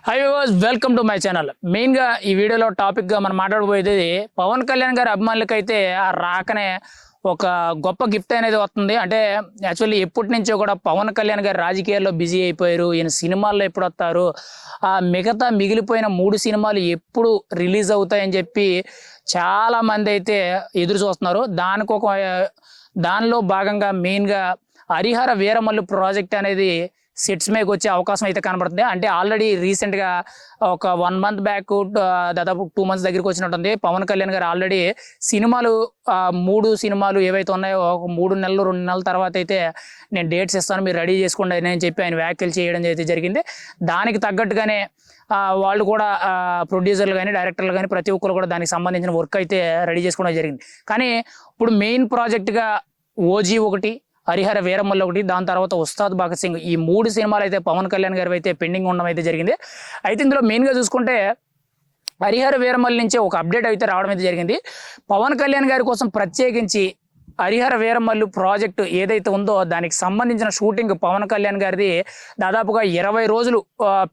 High viewers, welcome to my channel. మెయిన్గా ఈ వీడియోలో టాపిక్గా మనం మాట్లాడబోయేది పవన్ కళ్యాణ్ గారి అభిమానులకైతే ఆ రాకనే ఒక గొప్ప గిఫ్ట్ అనేది వస్తుంది. అంటే యాక్చువల్లీ ఎప్పటి నుంచో కూడా పవన్ కళ్యాణ్ గారు రాజకీయాల్లో బిజీ అయిపోయారు. ఈయన సినిమాల్లో ఎప్పుడు వస్తారు, ఆ మిగతా మిగిలిపోయిన 3 సినిమాలు ఎప్పుడు రిలీజ్ అవుతాయని చెప్పి చాలామంది అయితే ఎదురు చూస్తున్నారు. దానిలో భాగంగా మెయిన్గా హరిహర వీరమల్లు ప్రాజెక్ట్ అనేది సెట్స్ మీదకి వచ్చే అవకాశం అయితే కనబడుతుంది. అంటే ఆల్రెడీ రీసెంట్గా ఒక 1 మంత్ బ్యాక్ దాదాపు 2 మంత్స్ దగ్గరికి వచ్చినట్టుంది. పవన్ కళ్యాణ్ గారు ఆల్రెడీ సినిమాలు 3 సినిమాలు ఏవైతే ఉన్నాయో ఒక 3 నెలలు 2 నెలల తర్వాత అయితే నేను డేట్స్ ఇస్తాను, మీరు రెడీ చేసుకోండి అని చెప్పి ఆయన వ్యాఖ్యలు చేయడం అయితే జరిగింది. దానికి తగ్గట్టుగానే వాళ్ళు కూడా ప్రొడ్యూసర్లు కానీ డైరెక్టర్లు కానీ ప్రతి ఒక్కరు కూడా దానికి సంబంధించిన వర్క్ అయితే రెడీ చేసుకోవడం జరిగింది. కానీ ఇప్పుడు మెయిన్ ప్రాజెక్ట్గా ఓజీ ఒకటి, హరిహర వీరమల్లు ఒకటి, దాని తర్వాత ఉస్తాద్ భగత్ సింగ్, ఈ 3 సినిమాలు అయితే పవన్ కళ్యాణ్ గారు అయితే పెండింగ్ ఉండడం అయితే జరిగింది. అయితే ఇందులో మెయిన్గా చూసుకుంటే హరిహర వీరమల్లు నుంచి ఒక అప్డేట్ అయితే రావడం అయితే జరిగింది. పవన్ కళ్యాణ్ గారి కోసం ప్రత్యేకించి హరిహర వీరమల్లు ప్రాజెక్టు ఏదైతే ఉందో దానికి సంబంధించిన షూటింగ్ పవన్ కళ్యాణ్ గారిది దాదాపుగా 20 రోజులు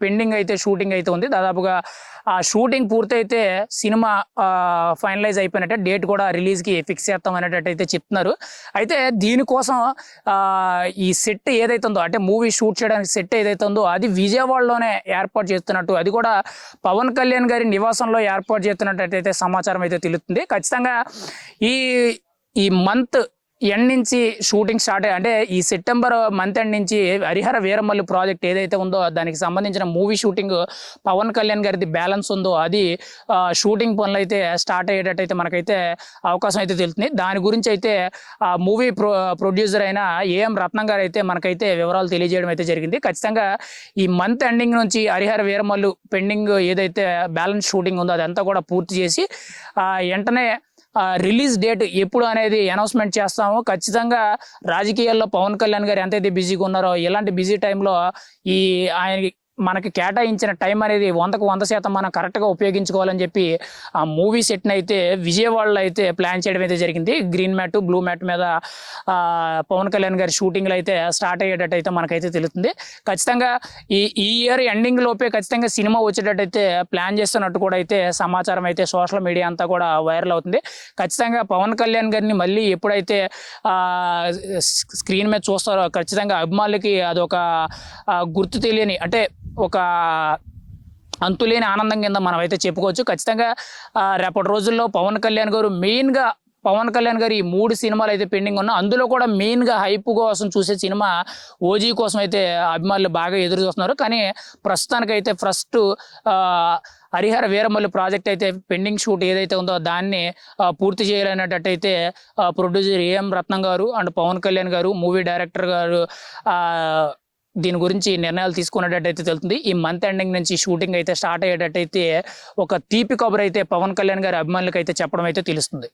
పెండింగ్ అయితే షూటింగ్ అయితే ఉంది. దాదాపుగా ఆ షూటింగ్ పూర్తయితే సినిమా ఫైనలైజ్ అయిపోయినట్టే, డేట్ కూడా రిలీజ్కి ఫిక్స్ చేస్తాం అనేటట్టు అయితే చెప్తున్నారు. అయితే దీనికోసం ఈ సెట్ ఏదైతే ఉందో, అంటే మూవీ షూట్ చేయడానికి సెట్ ఏదైతే ఉందో అది విజయవాడలోనే ఏర్పాటు చేస్తున్నట్టు, అది కూడా పవన్ కళ్యాణ్ గారి నివాసంలో ఏర్పాటు చేస్తున్నట్టు అయితే సమాచారం అయితే తెలుస్తుంది. ఖచ్చితంగా ఈ మంత్ ఎండ్ నుంచి షూటింగ్ స్టార్ట్ అంటే ఈ సెప్టెంబర్ మంత్ ఎండ్ నుంచి హరిహర వీరమల్లు ప్రాజెక్ట్ ఏదైతే ఉందో దానికి సంబంధించిన మూవీ షూటింగ్ పవన్ కళ్యాణ్ గారిది బ్యాలెన్స్ ఉందో అది షూటింగ్ పనులు అయితే స్టార్ట్ అయ్యేటట్టయితే మనకైతే అవకాశం అయితే తెలుస్తుంది. దాని గురించి అయితే మూవీ ప్రొడ్యూసర్ అయిన ఏఎం రత్నం గారు అయితే మనకైతే వివరాలు తెలియజేయడం అయితే జరిగింది. ఖచ్చితంగా ఈ మంత్ ఎండింగ్ నుంచి హరిహర వీరమల్లు పెండింగ్ ఏదైతే బ్యాలెన్స్ షూటింగ్ ఉందో అదంతా కూడా పూర్తి చేసి వెంటనే రిలీజ్ డేట్ ఎప్పుడు అనేది అనౌన్స్మెంట్ చేస్తాము. ఖచ్చితంగా రాజకీయాల్లో పవన్ కళ్యాణ్ గారు ఎంతైతే బిజీగా ఉన్నారో ఇలాంటి బిజీ టైంలో ఆయన మనకి కేటాయించిన టైం అనేది 100కు 100% మనం కరెక్ట్గా ఉపయోగించుకోవాలని చెప్పి ఆ మూవీ సెట్ని అయితే విజయవాడలో అయితే ప్లాన్ చేయడం అయితే జరిగింది. గ్రీన్ మ్యాట్ బ్లూ మ్యాట్ మీద పవన్ కళ్యాణ్ గారి షూటింగ్లు అయితే స్టార్ట్ అయ్యేటట్టు అయితే మనకైతే తెలుస్తుంది. ఖచ్చితంగా ఈ ఇయర్ ఎండింగ్ లోపే ఖచ్చితంగా సినిమా వచ్చేటట్టయితే ప్లాన్ చేస్తున్నట్టు కూడా అయితే సమాచారం అయితే సోషల్ మీడియా అంతా కూడా వైరల్ అవుతుంది. ఖచ్చితంగా పవన్ కళ్యాణ్ గారిని మళ్ళీ ఎప్పుడైతే స్క్రీన్ మీద చూస్తారో ఖచ్చితంగా అభిమానులకి అదొక గుర్తు తెలియని, అంటే ఒక అంతులేని ఆనందం కింద మనం అయితే చెప్పుకోవచ్చు. ఖచ్చితంగా రేపటి రోజుల్లో పవన్ కళ్యాణ్ గారు మెయిన్గా పవన్ కళ్యాణ్ గారు ఈ 3 సినిమాలు అయితే పెండింగ్ ఉన్నా అందులో కూడా మెయిన్గా హైప్ కోసం చూసే సినిమా ఓజీ కోసం అయితే అభిమానులు బాగా ఎదురు చూస్తున్నారు. కానీ ప్రస్తుతానికైతే ఫస్ట్ హరిహర వీరమల్లు ప్రాజెక్ట్ అయితే పెండింగ్ షూట్ ఏదైతే ఉందో దాన్ని పూర్తి చేయాలనేటట్టయితే ప్రొడ్యూసర్ ఏఎం రత్నం గారు అండ్ పవన్ కళ్యాణ్ గారు మూవీ డైరెక్టర్ గారు దీని గురించి నిర్ణయాలు తీసుకునేటట్టయితే తెలుస్తుంది. ఈ మంత్ ఎండింగ్ నుంచి షూటింగ్ అయితే స్టార్ట్ అయ్యేటట్టయితే ఒక తీపి కబురు అయితే పవన్ కళ్యాణ్ గారి అభిమానులకు అయితే చెప్పడం అయితే తెలుస్తుంది.